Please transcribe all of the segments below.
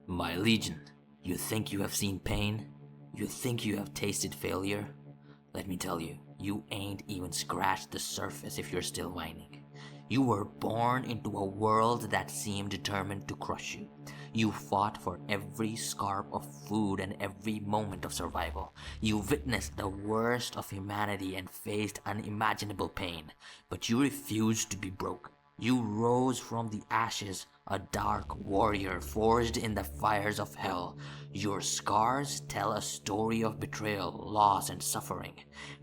My legion, you think you have seen pain? You think you have tasted failure? Let me tell you, you ain't even scratched the surface if you're still whining. You were born into a world that seemed determined to crush you. You fought for every scarp of food and every moment of survival. You witnessed the worst of humanity and faced unimaginable pain, but you refused to be broken. You rose from the ashes, a dark warrior forged in the fires of hell. Your scars tell a story of betrayal, loss, and suffering,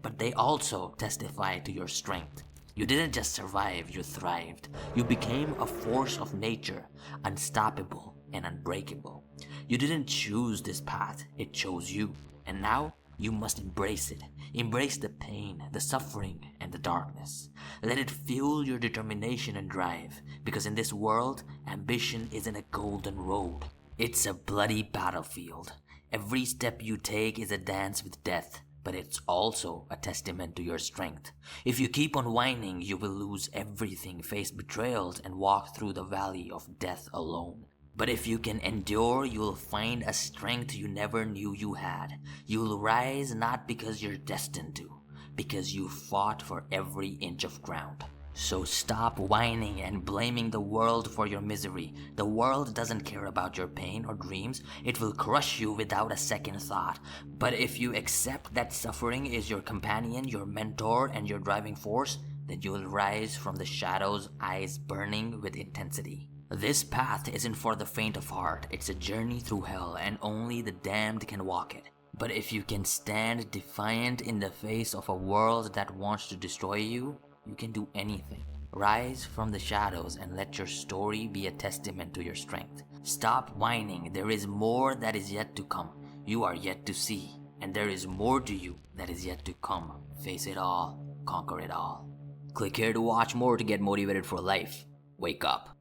but they also testify to your strength. You didn't just survive, you thrived. You became a force of nature, unstoppable and unbreakable. You didn't choose this path, it chose you. And now, you must embrace it. Embrace the pain, the suffering, and the darkness. Let it fuel your determination and drive, because in this world, ambition isn't a golden road. It's a bloody battlefield. Every step you take is a dance with death, but it's also a testament to your strength. If you keep on whining, you will lose everything, face betrayals, and walk through the valley of death alone. But if you can endure, you'll find a strength you never knew you had. You'll rise not because you're destined to, because you fought for every inch of ground. So stop whining and blaming the world for your misery. The world doesn't care about your pain or dreams. It will crush you without a second thought. But if you accept that suffering is your companion, your mentor, and your driving force, then you will rise from the shadows, eyes burning with intensity. This path isn't for the faint of heart. It's a journey through hell, and only the damned can walk it. But if you can stand defiant in the face of a world that wants to destroy you, you can do anything. Rise from the shadows and let your story be a testament to your strength. Stop whining. There is more that is yet to come. You are yet to see. And there is more to you that is yet to come. Face it all. Conquer it all. Click here to watch more to get motivated for life. Wake up.